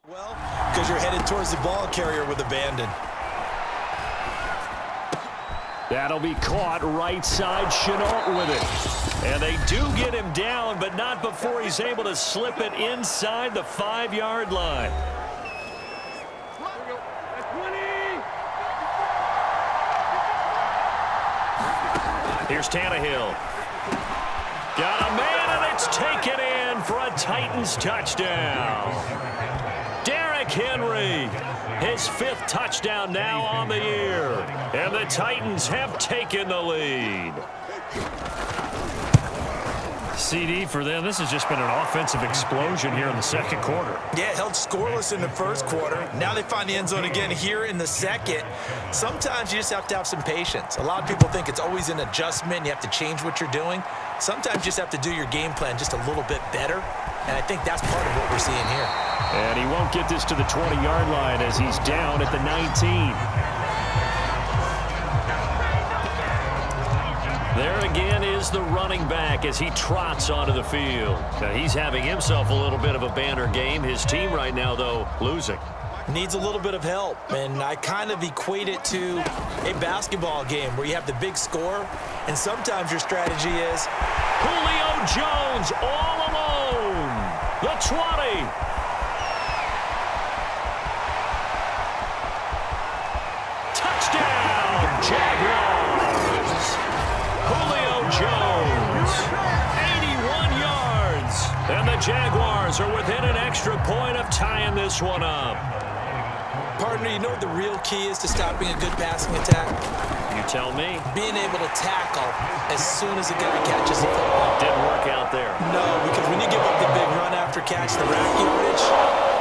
Well, because you're headed towards the ball carrier with abandon. That'll be caught right side. Chenault with it. And they do get him down, but not before he's able to slip it inside the 5-yard line. Here's Tannehill. Got a man, and it's taken in for a Titans touchdown. Derrick Henry, his 5th touchdown now on the year. And the Titans have taken the lead. CD for them. This has just been an offensive explosion here in the second quarter. Yeah, held scoreless in the first quarter. Now they find the end zone again here in the second. Sometimes you just have to have some patience. A lot of people think it's always an adjustment. You have to change what you're doing. Sometimes you just have to do your game plan just a little bit better. And I think that's part of what we're seeing here. And he won't get this to the 20-yard line as he's down at the 19. There again is the running back as he trots onto the field. Now he's having himself a little bit of a banner game. His team right now, though, losing. Needs a little bit of help, and I kind of equate it to a basketball game where you have the big score, and sometimes your strategy is Julio Jones all alone. The 20. Touchdown, Jaguars. Julio Jones, 81 yards. And the Jaguars are within an extra point of tying this one up. Partner, you know what the real key is to stopping a good passing attack? You tell me. Being able to tackle as soon as a guy catches the football. Didn't work out there. No, because when you give up the big run after catch, the rack yardage,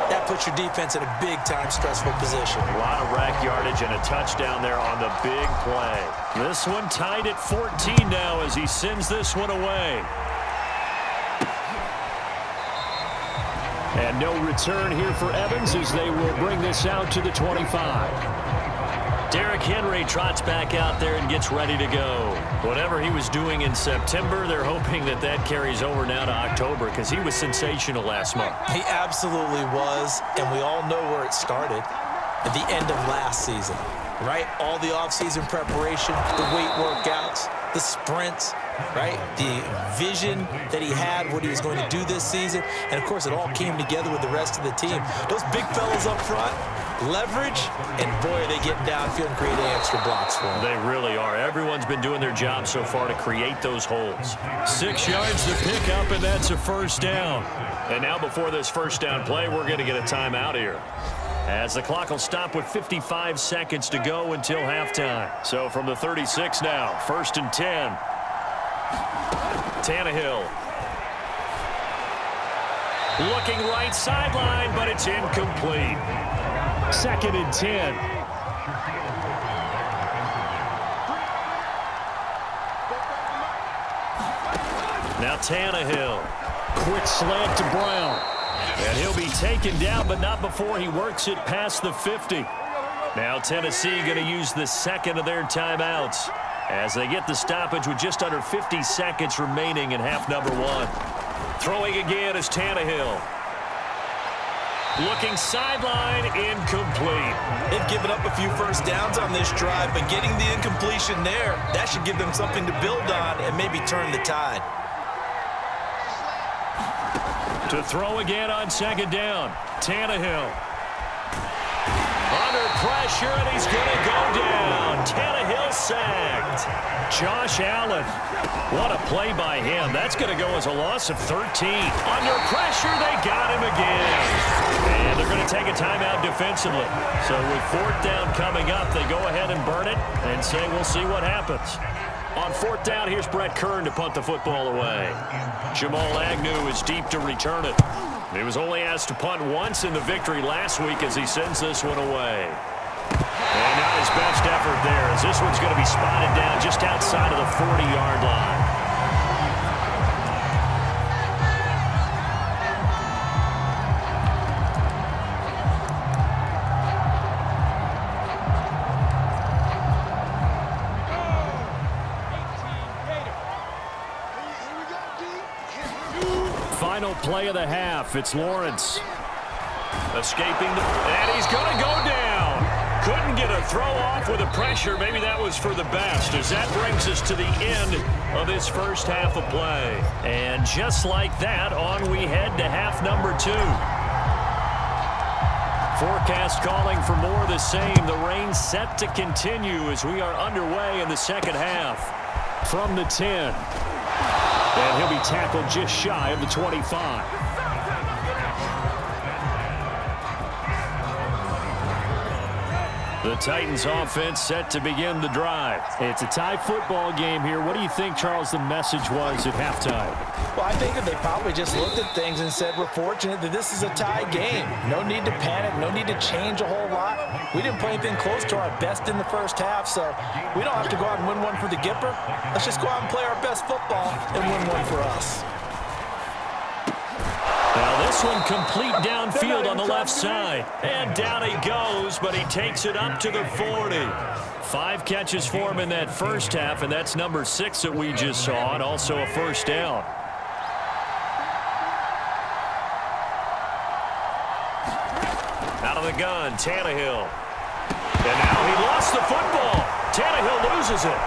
that puts your defense in a big-time stressful position. A lot of rack yardage and a touchdown there on the big play. This one tied at 14 now as he sends this one away. And no return here for Evans as they will bring this out to the 25. Derrick Henry trots back out there and gets ready to go. Whatever he was doing in September, they're hoping that that carries over now to October because he was sensational last month. He absolutely was, and we all know where it started at the end of last season, right? All the offseason preparation, the weight workouts, the sprints, right? The vision that he had, what he was going to do this season. And, of course, it all came together with the rest of the team. Those big fellas up front, leverage, and, boy, are they getting downfield and creating extra blocks for him. They really are. Everyone's been doing their job so far to create those holes. 6 yards to pick up, and that's a first down. And now before this first down play, we're going to get a timeout here, as the clock will stop with 55 seconds to go until halftime. So from the 36 now, 1st and 10. Tannehill. Looking right sideline, but it's incomplete. 2nd and 10. Now Tannehill. Quick slant to Brown. And he'll be taken down, but not before he works it past the 50. Now Tennessee going to use the second of their timeouts as they get the stoppage with just under 50 seconds remaining in half number 1. Throwing again is Tannehill. Looking sideline, incomplete. They've given up a few first downs on this drive, but getting the incompletion there, that should give them something to build on and maybe turn the tide. To throw again on 2nd down, Tannehill. Under pressure, and he's going to go down. Tannehill sacked. Josh Allen. What a play by him. That's going to go as a loss of 13. Under pressure, they got him again. And they're going to take a timeout defensively. So with 4th down coming up, they go ahead and burn it and say we'll see what happens. On 4th down, here's Brett Kern to punt the football away. Jamal Agnew is deep to return it. He was only asked to punt once in the victory last week as he sends this one away. And not his best effort there, as this one's going to be spotted down just outside of the 40-yard line. Final play of the half. It's Lawrence. Escaping, and he's going to go down. Couldn't get a throw off with the pressure. Maybe that was for the best, as that brings us to the end of this first half of play. And just like that, on we head to half number 2. Forecast calling for more of the same. The rain set to continue as we are underway in the second half. From the 10. And he'll be tackled just shy of the 25. The Titans offense set to begin the drive. It's a tie football game here. What do you think, Charles, the message was at halftime? Well, I think that they probably just looked at things and said, we're fortunate that this is a tie game. No need to panic. No need to change a whole lot. We didn't play anything close to our best in the first half, so we don't have to go out and win one for the Gipper. Let's just go out and play our best football and win one for us. Now this one complete downfield on the left side. And down he goes, but he takes it up to the 40. 5 catches for him in that first half, and that's number 6 that we just saw, and also a first down. Out of the gun, Tannehill. And now he lost the football. Tannehill loses it.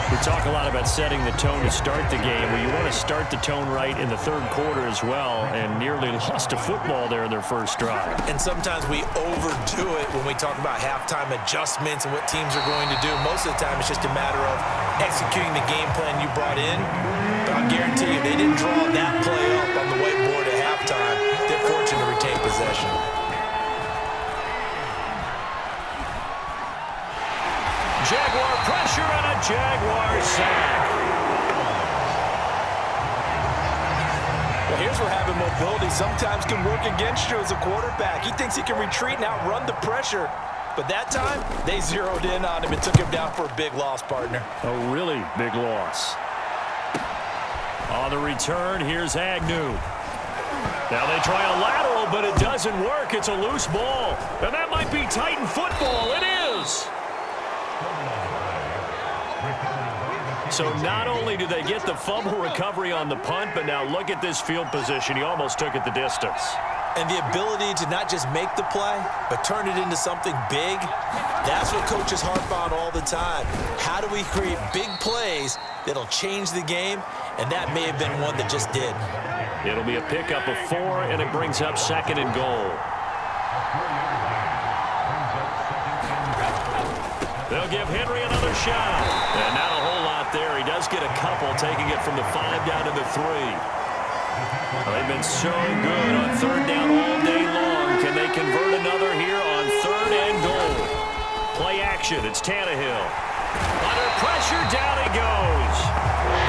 We talk a lot about setting the tone to start the game. Well, you want to start the tone right in the third quarter as well, and nearly lost a football there in their first drive. And sometimes we overdo it when we talk about halftime adjustments and what teams are going to do. Most of the time, it's just a matter of executing the game plan you brought in. But I'll guarantee you, they didn't draw that play up on the whiteboard at halftime. They're fortunate to retain possession. Jaguar pressure and a Jaguar sack. Well, here's where having mobility sometimes can work against you as a quarterback. He thinks he can retreat and outrun the pressure. But that time, they zeroed in on him and took him down for a big loss, partner. A really big loss. On the return, here's Agnew. Now they try a lateral, but it doesn't work. It's a loose ball. And that might be Titan football. It is. So not only do they get the fumble recovery on the punt, but now look at this field position. He almost took it the distance. And the ability to not just make the play, but turn it into something big, that's what coaches harp on all the time. How do we create big plays that'll change the game? And that may have been one that just did. It'll be a pickup of 4, and it brings up 2nd and goal. They'll give Henry another shot. And not a whole lot there. He does get a couple, taking it from the 5 down to the 3. Well, they've been so good on 3rd down all day long. Can they convert another here on 3rd and goal? Play action. It's Tannehill. Under pressure, down he goes.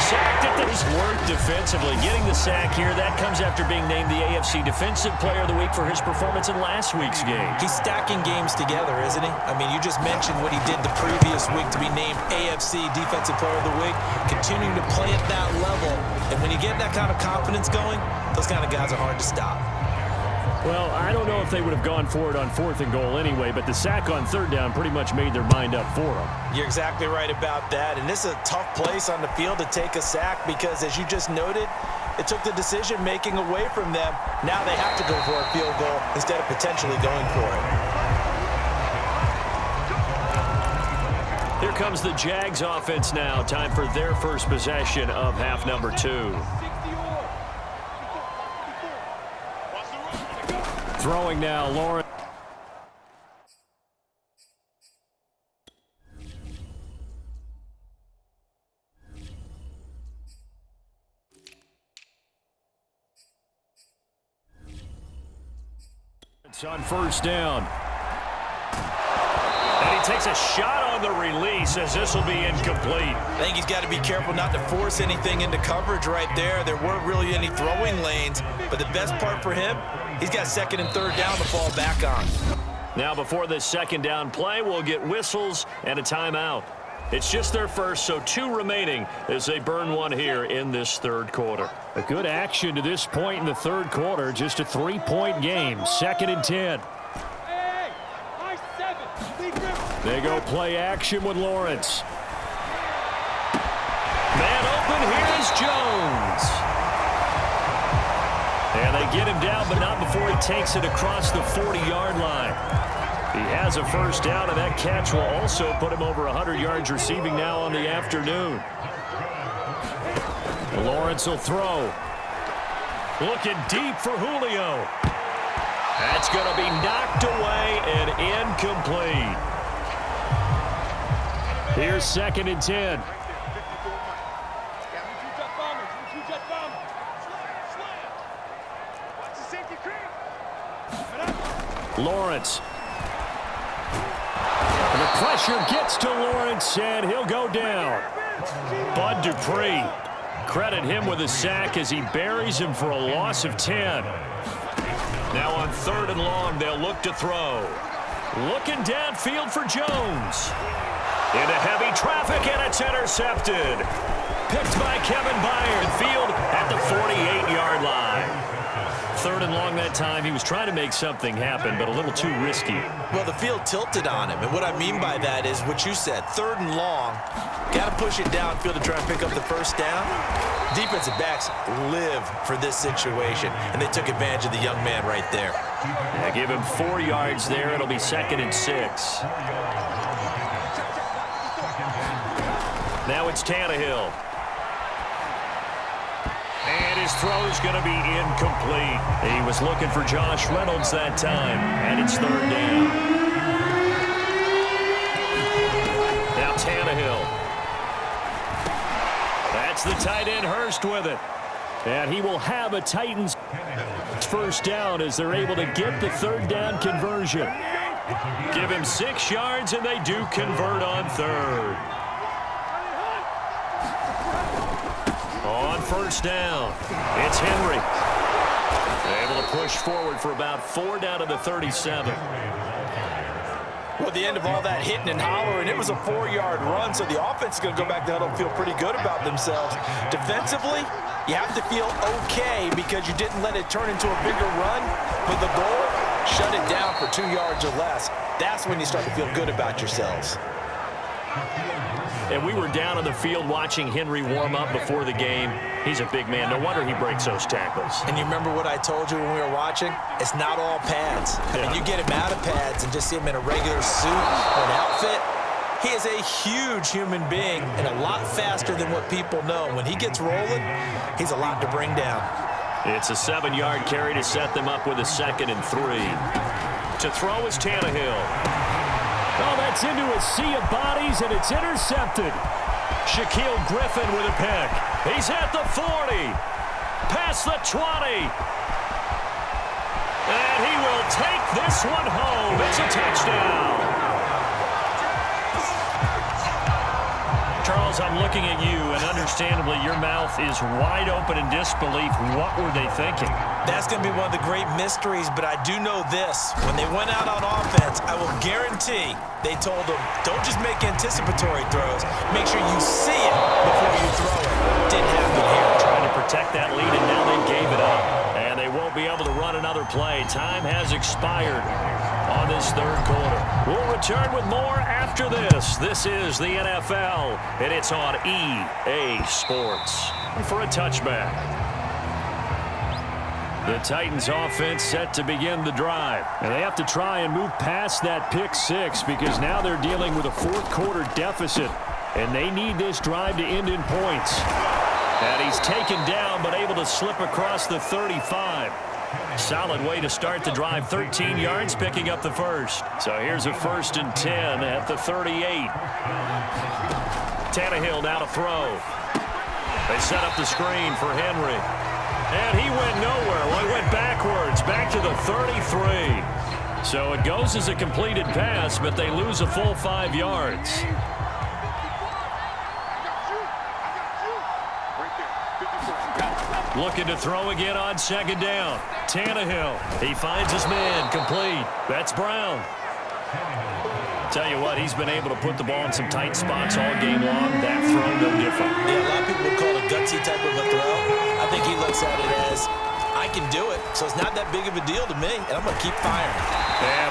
Sacked at the work defensively. Getting the sack here, that comes after being named the AFC Defensive Player of the Week for his performance in last week's game. He's stacking games together, isn't he? I mean, you just mentioned what he did the previous week to be named AFC Defensive Player of the Week, continuing to play at that level. And when you get that kind of confidence going, those kind of guys are hard to stop. Well, I don't know if they would have gone for it on 4th and goal anyway, but the sack on 3rd down pretty much made their mind up for them. You're exactly right about that, and this is a tough place on the field to take a sack because, as you just noted, it took the decision-making away from them. Now they have to go for a field goal instead of potentially going for it. Here comes the Jags offense now. Time for their first possession of half number 2. Throwing now, Lawrence. It's on 1st down. And he takes a shot on the release as this will be incomplete. I think he's got to be careful not to force anything into coverage right there. There weren't really any throwing lanes, but the best part for him, he's got 2nd and 3rd down to fall back on. Now before this 2nd down play, we'll get whistles and a timeout. It's just their first, so 2 remaining as they burn one here in this 3rd quarter. A good action to this point in the 3rd quarter, just a 3-point game, 2nd and 10. They go play action with Lawrence. Man open, here's Jones. And they get him down, but not before he takes it across the 40-yard line. He has a first down, and that catch will also put him over 100 yards receiving now on the afternoon. Lawrence will throw. Looking deep for Julio. That's going to be knocked away and incomplete. Here's 2nd and 10. Lawrence. And the pressure gets to Lawrence, and he'll go down. Bud Dupree. Credit him with a sack as he buries him for a loss of 10. Now on 3rd and long, they'll look to throw. Looking downfield for Jones. Into heavy traffic, and it's intercepted. Picked by Kevin Byard. Field at the 48-yard line. 3rd and long that time. He was trying to make something happen, but a little too risky. Well, the field tilted on him, and what I mean by that is what you said. 3rd and long, got to push it downfield to try and pick up the first down. Defensive backs live for this situation, and they took advantage of the young man right there. Yeah, give him 4 yards there. It'll be 2nd and 6. Now it's Tannehill. And his throw's going to be incomplete. He was looking for Josh Reynolds that time, and it's 3rd down. Now Tannehill. That's the tight end Hurst with it. And he will have a Titans first down as they're able to get the 3rd down conversion. Give him 6 yards, and they do convert on 3rd. On 1st down, it's Henry. Able to push forward for about 4 down to the 37. Well, at the end of all that hitting and hollering, it was a 4-yard run, so the offense is going to go back to huddle and feel pretty good about themselves. Defensively, you have to feel okay because you didn't let it turn into a bigger run. But the goal, shut it down for 2 yards or less. That's when you start to feel good about yourselves. And we were down on the field watching Henry warm up before the game. He's a big man. No wonder he breaks those tackles. And you remember what I told you when we were watching? It's not all pads. I mean, you get him out of pads and just see him in a regular suit or an outfit. He is a huge human being and a lot faster than what people know. When he gets rolling, he's a lot to bring down. It's a 7-yard carry to set them up with a 2nd and 3. To throw is Tannehill. Oh, that's into a sea of bodies, and it's intercepted. Shaquille Griffin with a pick. He's at the 40. Past the 20. And he will take this one home. It's a touchdown. Charles, I'm looking at you, and understandably, your mouth is wide open in disbelief. What were they thinking? That's going to be one of the great mysteries, but I do know this. When they went out on offense, I will guarantee they told them, don't just make anticipatory throws. Make sure you see it before you throw it. Didn't happen here. Trying to protect that lead, and now they gave it up. And they won't be able to run another play. Time has expired on this 3rd quarter. We'll return with more after this. This is the NFL, and it's on EA Sports. For a touchback. The Titans offense set to begin the drive. And they have to try and move past that pick 6 because now they're dealing with a 4th quarter deficit. And they need this drive to end in points. And he's taken down but able to slip across the 35. Solid way to start the drive. 13 yards, picking up the first. So here's a 1st and 10 at the 38. Tannehill now to throw. They set up the screen for Henry. And he went nowhere. Well, he went backwards, back to the 33. So it goes as a completed pass, but they lose a full 5 yards. Looking to throw again on 2nd down. Tannehill, he finds his man, complete. That's Brown. Tell you what, he's been able to put the ball in some tight spots all game long. That throw, no different. Yeah, a lot of people would call it a gutsy type of a throw. I think he looks at it as, I can do it, so it's not that big of a deal to me, and I'm going to keep firing. Yeah.